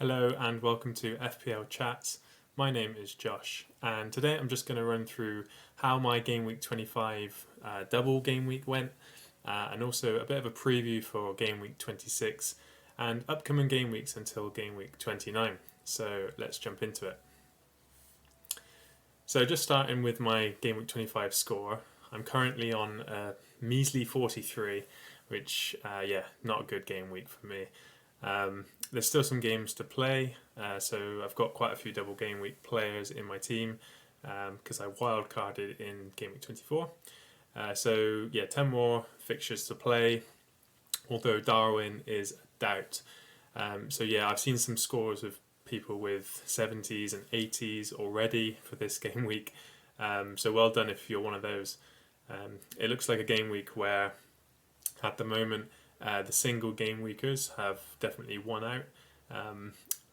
Hello and welcome to FPL Chats. My name is Josh, and today I'm just going to run through how my Game Week 25 double game week went, and also a bit of a preview for Game Week 26 and upcoming game weeks until Game Week 29. So let's jump into it. So just starting with my Game Week 25 score, I'm currently on a measly 43, which, not a good game week for me. There's still some games to play, so I've got quite a few double game week players in my team because I wildcarded in Game Week 24. 10 more fixtures to play, although Darwin is a doubt. I've seen some scores of people with 70s and 80s already for this game week, so well done if you're one of those. It looks like a game week where, at the moment, the single game weekers have definitely won out.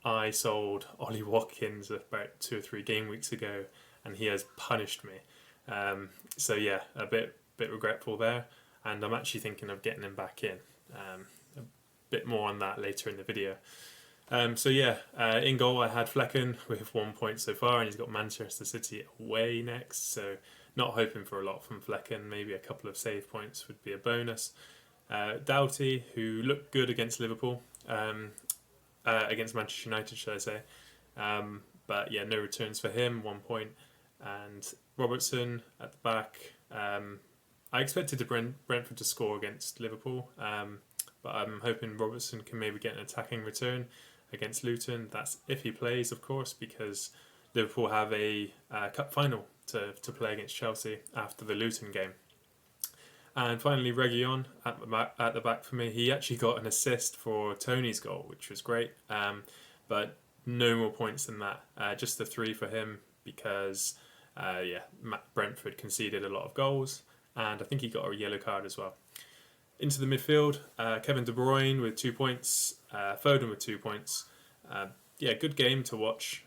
I sold Ollie Watkins about 2 or 3 game weeks ago, and he has punished me. A bit regretful there, and I'm actually thinking of getting him back in. A bit more on that later in the video. In goal I had Flecken with 1 point so far, and he's got Manchester City away next, so not hoping for a lot from Flecken. Maybe a couple of save points would be a bonus. Doughty, who looked good against Liverpool, against Manchester United, should I say. No returns for him, 1 point. And Robertson at the back. I expected Brentford to score against Liverpool, but I'm hoping Robertson can maybe get an attacking return against Luton. That's if he plays, of course, because Liverpool have a cup final to play against Chelsea after the Luton game. And finally, Reguilon at the back for me. He actually got an assist for Tony's goal, which was great. But no more points than that. Just the 3 for him because, Brentford conceded a lot of goals. And I think he got a yellow card as well. Into the midfield, Kevin De Bruyne with 2 points. Foden with 2 points. Good game to watch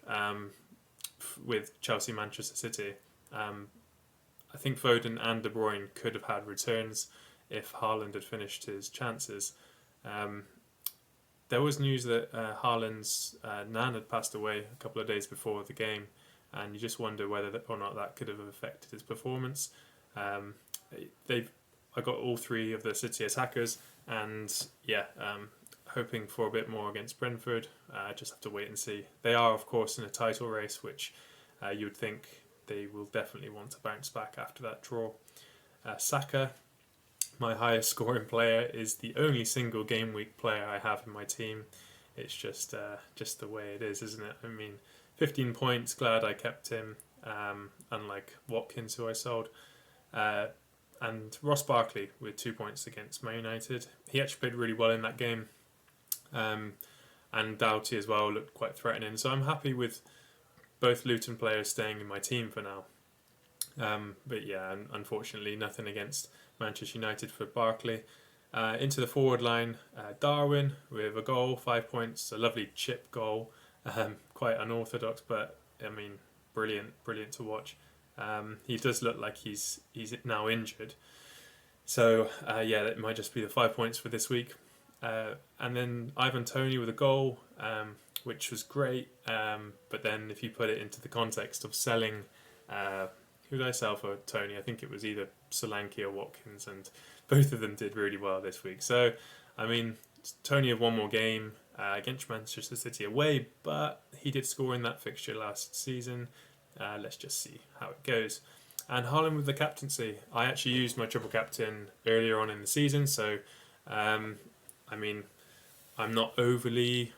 with Chelsea-Manchester City. I think Foden and De Bruyne could have had returns if Haaland had finished his chances. There was news that Haaland's nan had passed away a couple of days before the game, and you just wonder whether or not that could have affected his performance. I got all 3 of the City attackers, and hoping for a bit more against Brentford. Just have to wait and see. They are, of course, in a title race, which you would think they will definitely want to bounce back after that draw. Saka, my highest scoring player, is the only single game week player I have in my team. It's just the way it is, isn't it? I mean, 15 points, glad I kept him, unlike Watkins, who I sold. And Ross Barkley with 2 points against Man United. He actually played really well in that game. And Doughty as well looked quite threatening. So I'm happy with both Luton players staying in my team for now. Unfortunately, nothing against Manchester United for Barkley. Into the forward line, Darwin with a goal, 5 points, a lovely chip goal. Quite unorthodox, but I mean, brilliant to watch. He does look like he's now injured. So, that might just be the 5 points for this week. And then Ivan Toney with a goal, which was great, but then if you put it into the context of selling, who did I sell for Tony? I think it was either Solanke or Watkins, and both of them did really well this week. So, I mean, Tony had one more game against Manchester City away, but he did score in that fixture last season. Let's just see how it goes. And Haaland with the captaincy. I actually used my triple captain earlier on in the season, so I'm not overly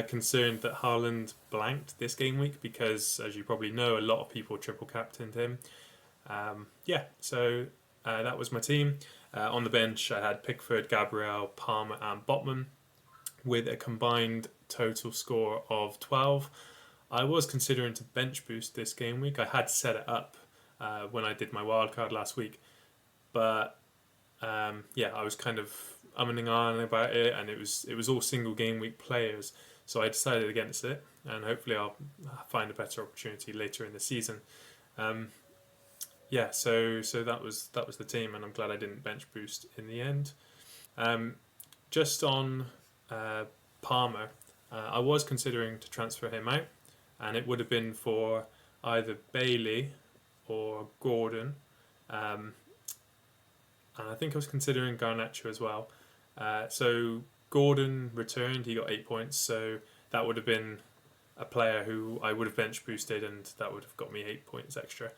concerned that Haaland blanked this game week because, as you probably know, a lot of people triple captained him. That was my team. On the bench, I had Pickford, Gabriel, Palmer, and Botman with a combined total score of 12. I was considering to bench boost this game week. I had set it up when I did my wildcard last week, but I was kind of umming on about it, and it was all single game week players, so I decided against it, and hopefully I'll find a better opportunity later in the season. So that was the team, and I'm glad I didn't bench boost in the end. Just on Palmer, I was considering to transfer him out, and it would have been for either Bailey or Gordon. And I think I was considering Garnacho as well. So Gordon returned, he got 8 points, so that would have been a player who I would have bench boosted, and that would have got me 8 points extra.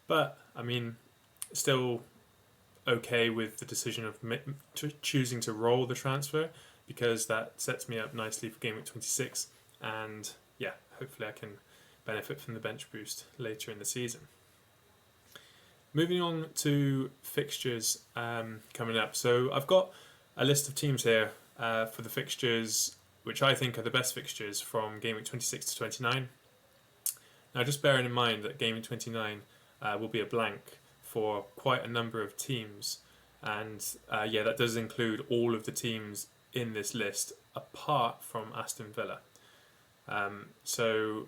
But I mean, still okay with the decision of choosing to roll the transfer, because that sets me up nicely for game week 26, and yeah, hopefully I can benefit from the bench boost later in the season. Moving on to fixtures coming up. So I've got a list of teams here for the fixtures which I think are the best fixtures from game week 26 to 29. Now, just bearing in mind that game week 29 will be a blank for quite a number of teams, and yeah, that does include all of the teams in this list apart from Aston Villa. So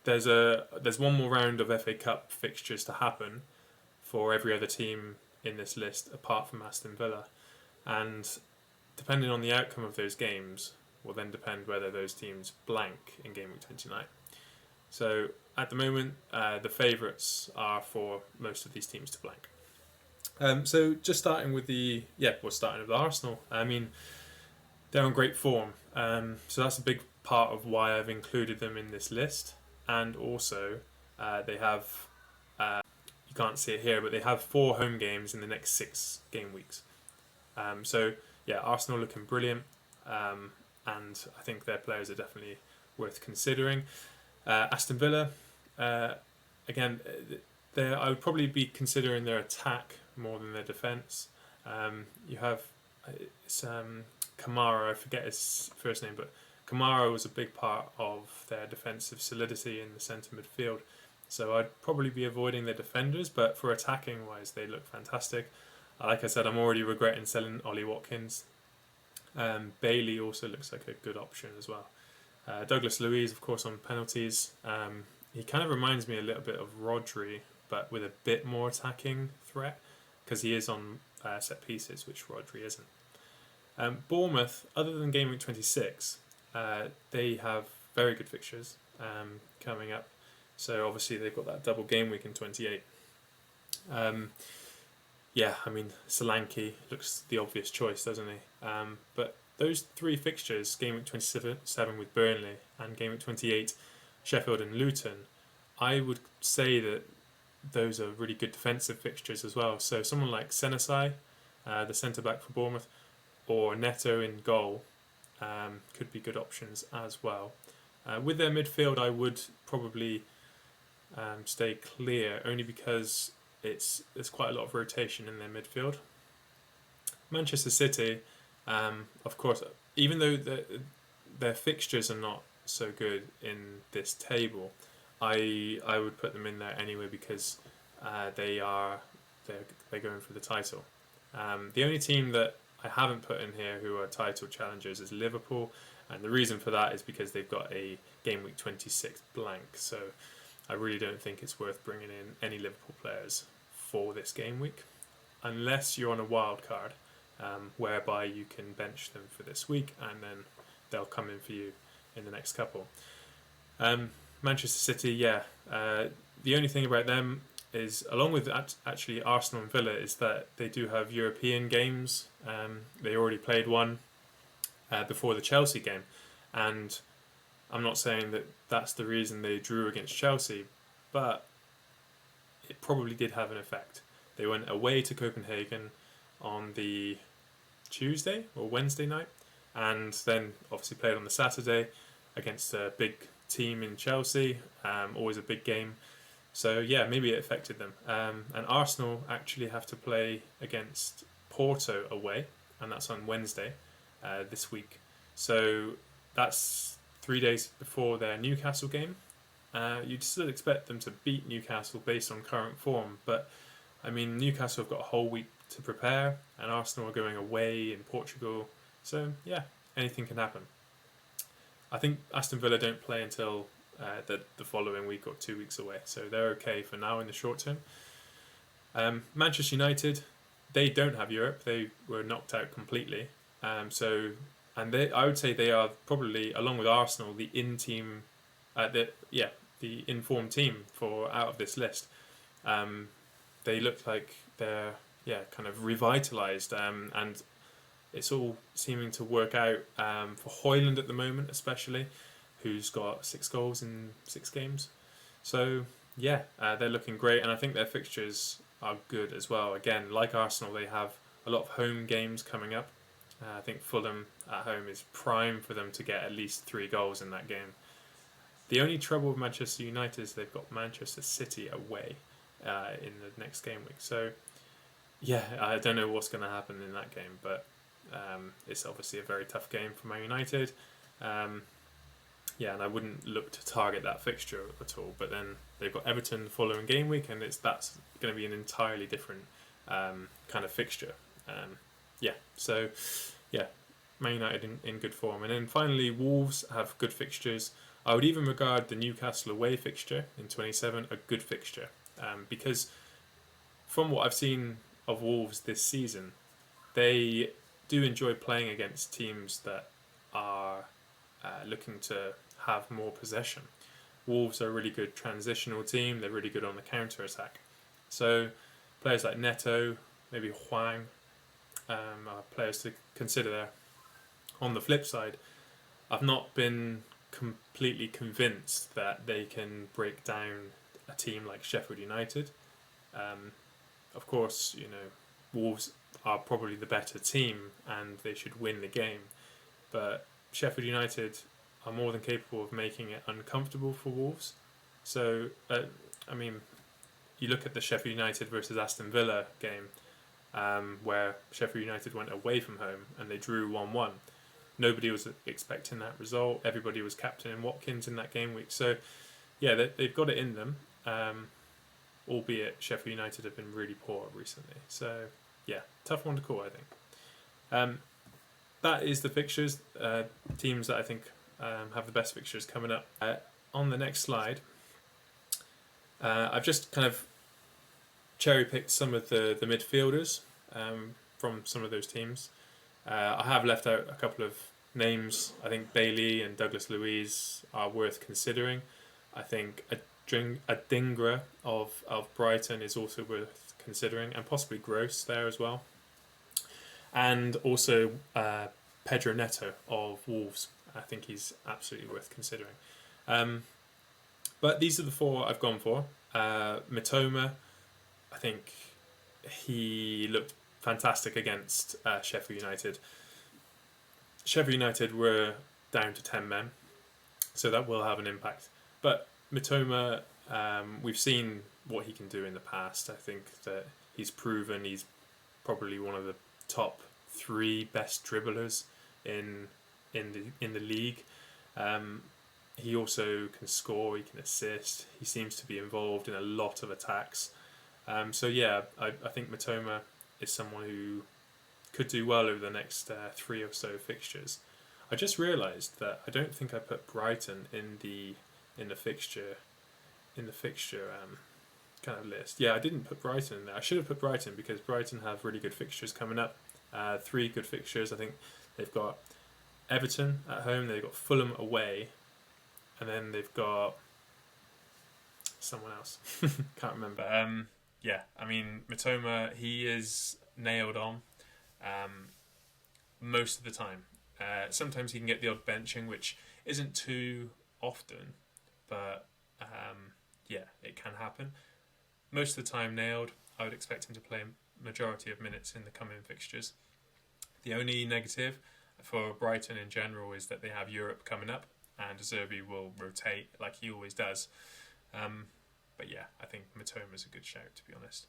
there's one more round of FA Cup fixtures to happen for every other team in this list apart from Aston Villa, and depending on the outcome of those games will then depend whether those teams blank in game week 29. So at the moment, the favourites are for most of these teams to blank. So just starting with starting with Arsenal. I mean, they're on great form, so that's a big part of why I've included them in this list. And also, they have you can't see it here, but they have 4 home games in the next 6 game weeks. So yeah, Arsenal looking brilliant, and I think their players are definitely worth considering. Aston Villa, again, I would probably be considering their attack more than their defence. You have Kamara, I forget his first name, but Kamara was a big part of their defensive solidity in the centre midfield. So I'd probably be avoiding their defenders, but for attacking wise, they look fantastic. Like I said, I'm already regretting selling Ollie Watkins. Bailey also looks like a good option as well. Douglas Luiz, of course, on penalties. He kind of reminds me a little bit of Rodri, but with a bit more attacking threat, because he is on set pieces, which Rodri isn't. Bournemouth, other than game week 26, they have very good fixtures coming up. So obviously they've got that double game week in 28. Yeah, I mean, Solanke looks the obvious choice, doesn't he? But those 3 fixtures, game week 27 with Burnley and game week 28, Sheffield and Luton, I would say that those are really good defensive fixtures as well. So someone like Senasai, the centre-back for Bournemouth, or Neto in goal could be good options as well. With their midfield, I would probably stay clear, only because there's quite a lot of rotation in their midfield. Manchester City, of course, even though their fixtures are not so good in this table, I would put them in there anyway, because they're going for the title. The only team that I haven't put in here who are title challengers is Liverpool, and the reason for that is because they've got a game week 26 blank, so I really don't think it's worth bringing in any Liverpool players for this game week, unless you're on a wild card, whereby you can bench them for this week and then they'll come in for you in the next couple. Manchester City, the only thing about them is, along with actually Arsenal and Villa, is that they do have European games. They already played one before the Chelsea game, and I'm not saying that that's the reason they drew against Chelsea, but it probably did have an effect. They went away to Copenhagen on the Tuesday or Wednesday night, and then obviously played on the Saturday against a big team in Chelsea, always a big game. So yeah, maybe it affected them. And Arsenal actually have to play against Porto away, and that's on Wednesday this week. So that's 3 days before their Newcastle game. You'd still expect them to beat Newcastle based on current form, but I mean, Newcastle have got a whole week to prepare, and Arsenal are going away in Portugal. So yeah, anything can happen. I think Aston Villa don't play until the following week or 2 weeks away, so they're okay for now in the short term. Manchester United, they don't have Europe. They were knocked out completely. So and I would say they are probably, along with Arsenal, the the informed team for out of this list. They look like they're kind of revitalised, and it's all seeming to work out for Højlund at the moment, especially, who's got 6 goals in 6 games. So they're looking great, and I think their fixtures are good as well. Again, like Arsenal, they have a lot of home games coming up. I think Fulham at home is prime for them to get at least 3 goals in that game. The only trouble with Manchester United is they've got Manchester City away in the next game week. So I don't know what's going to happen in that game, but it's obviously a very tough game for Man United. And I wouldn't look to target that fixture at all. But then they've got Everton the following game week, and that's going to be an entirely different kind of fixture. Man United in good form. And then finally, Wolves have good fixtures. I would even regard the Newcastle away fixture in 27 a good fixture, because from what I've seen of Wolves this season, they do enjoy playing against teams that are looking to have more possession. Wolves are a really good transitional team. They're really good on the counter-attack. So players like Neto, maybe Hwang, are players to consider there. On the flip side, I've not been completely convinced that they can break down a team like Sheffield United. Of course, Wolves are probably the better team and they should win the game, but Sheffield United are more than capable of making it uncomfortable for Wolves. So, you look at the Sheffield United versus Aston Villa game, where Sheffield United went away from home and they drew 1-1. Nobody was expecting that result. Everybody was captaining Watkins in that game week. So, they've got it in them, albeit Sheffield United have been really poor recently. So, tough one to call, I think. That is the fixtures, teams that I think have the best fixtures coming up. On the next slide, I've just kind of cherry-picked some of the midfielders from some of those teams. I have left out a couple of names. I think Bailey and Douglas Luiz are worth considering. I think Adingra of Brighton is also worth considering, and possibly Gross there as well. And also Pedro Neto of Wolves. I think he's absolutely worth considering. But these are the 4 I've gone for. Mitoma, I think he looked fantastic against Sheffield United. Sheffield United were down to 10 men, so that will have an impact. But Mitoma, we've seen what he can do in the past. I think that he's proven he's probably one of the top 3 best dribblers in the league. He also can score, he can assist, he seems to be involved in a lot of attacks. I think Mitoma is someone who could do well over the next 3 or so fixtures. I just realised that I don't think I put Brighton in the fixture kind of list. I didn't put Brighton in there. I should have put Brighton because Brighton have really good fixtures coming up. 3 good fixtures. I think they've got Everton at home, they've got Fulham away, and then they've got someone else. Can't remember. Mitoma, he is nailed on most of the time. Sometimes he can get the odd benching, which isn't too often, but it can happen. Most of the time nailed. I would expect him to play a majority of minutes in the coming fixtures. The only negative for Brighton in general is that they have Europe coming up, and Zerbi will rotate like he always does. I think Mitoma is a good shout, to be honest.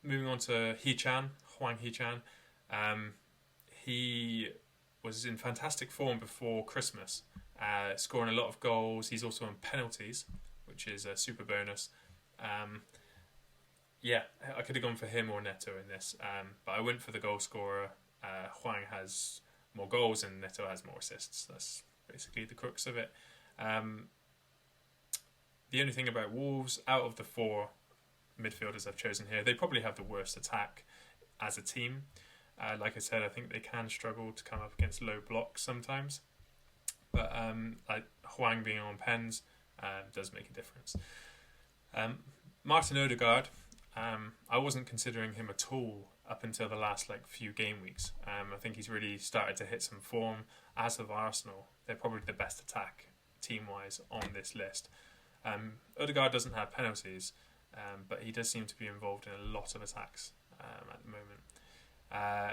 Moving on to Hwang Hee-chan. He was in fantastic form before Christmas, scoring a lot of goals. He's also on penalties, which is a super bonus. I could have gone for him or Neto in this, but I went for the goal scorer. Hwang has more goals and Neto has more assists. That's basically the crux of it. The only thing about Wolves, out of the 4 midfielders I've chosen here, they probably have the worst attack as a team. Like I said, I think they can struggle to come up against low blocks sometimes. But like Hwang being on pens does make a difference. Martin Odegaard, I wasn't considering him at all up until the last few game weeks. I think he's really started to hit some form, as have Arsenal. They're probably the best attack team-wise on this list. Odegaard doesn't have penalties, but he does seem to be involved in a lot of attacks at the moment.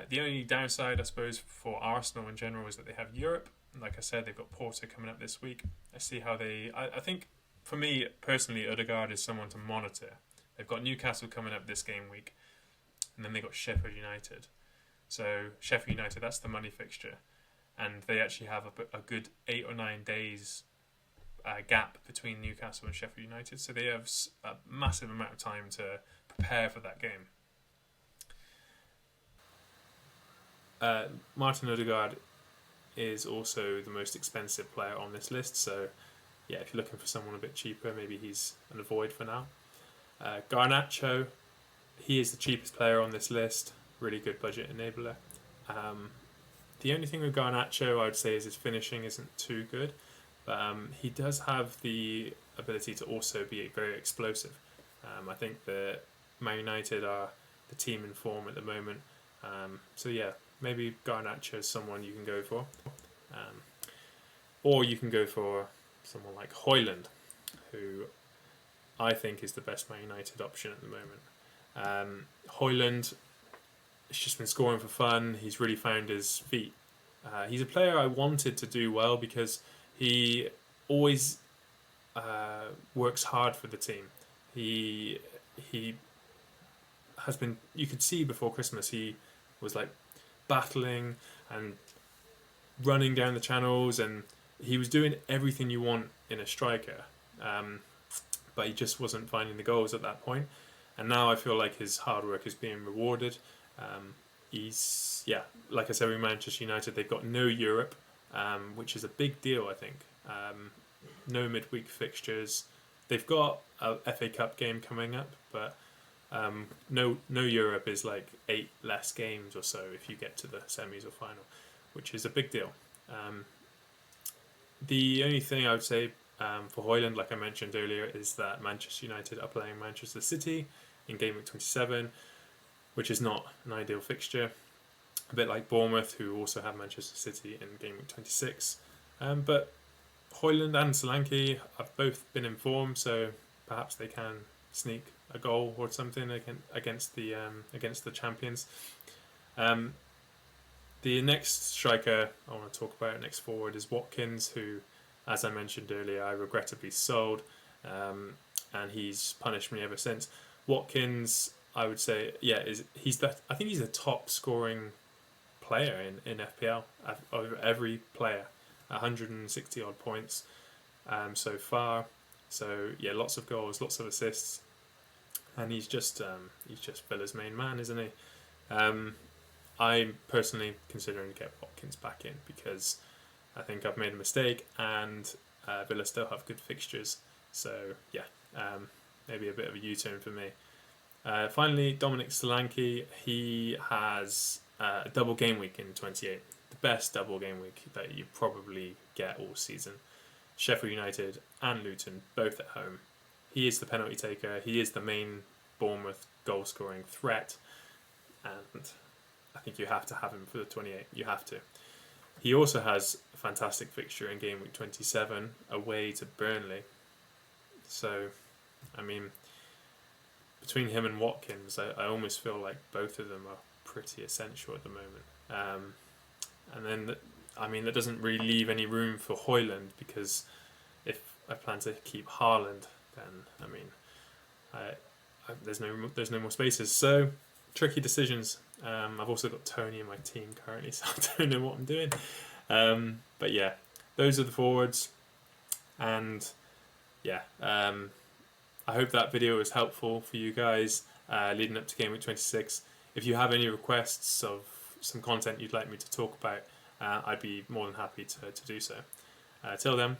The only downside, I suppose, for Arsenal in general is that they have Europe. Like I said, they've got Porto coming up this week. I see how they... I think, for me, personally, Odegaard is someone to monitor. They've got Newcastle coming up this game week, and then they've got Sheffield United. So, Sheffield United, that's the money fixture. And they actually have a good 8 or 9 days gap between Newcastle and Sheffield United. So they have a massive amount of time to prepare for that game. Martin Odegaard is also the most expensive player on this list, so yeah, if you're looking for someone a bit cheaper, maybe he's an avoid for now. Garnacho, he is the cheapest player on this list, really good budget enabler. The only thing with Garnacho I would say is his finishing isn't too good, but he does have the ability to also be very explosive. I think that Man United are the team in form at the moment, so yeah, maybe Garnacho is someone you can go for. Or you can go for someone like Højlund, who I think is the best Man United option at the moment. Højlund has just been scoring for fun. He's really found his feet. He's a player I wanted to do well because he always works hard for the team. He has been... You could see before Christmas he was battling and running down the channels, and he was doing everything you want in a striker, but he just wasn't finding the goals at that point. And now I feel like his hard work is being rewarded. Like I said, with Manchester United, they've got no Europe, which is a big deal, I think. No midweek fixtures. They've got a FA Cup game coming up, but no Europe is 8 less games or so if you get to the semis or final, which is a big deal. The only thing I would say for Højlund, like I mentioned earlier, is that Manchester United are playing Manchester City in game week 27, which is not an ideal fixture. A bit like Bournemouth, who also have Manchester City in game week 26. But Højlund and Solanke have both been in form, so perhaps they can sneak a goal or something against the champions. The next striker I want to talk about, next forward, is Watkins, who, as I mentioned earlier, I regrettably sold, and he's punished me ever since. Watkins, I would say, I think he's the top scoring player in FPL over every player, 160 odd points so far. So yeah, lots of goals, lots of assists, and he's just Villa's main man, isn't he? I'm personally considering to get Watkins back in because I think I've made a mistake, and Villa still have good fixtures. So yeah, maybe a bit of a U-turn for me. Finally, Dominic Solanke. He has a double game week in 28. The best double game week that you probably get all season. Sheffield United and Luton both at home. He is the penalty taker. He is the main Bournemouth goal-scoring threat, and I think you have to have him for the 28. You have to. He also has a fantastic fixture in game week 27 away to Burnley. So, I mean, between him and Watkins, I almost feel like both of them are pretty essential at the moment. And then, that doesn't really leave any room for Højlund, because if I plan to keep Haaland, then there's no more spaces. So tricky decisions. I've also got Tony in my team currently, so I don't know what I'm doing. But yeah, those are the forwards, and yeah, I hope that video was helpful for you guys leading up to game week 26. If you have any requests of some content you'd like me to talk about, I'd be more than happy to do so. Till then,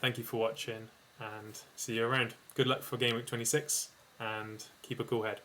thank you for watching, and see you around. Good luck for game week 26, and keep a cool head.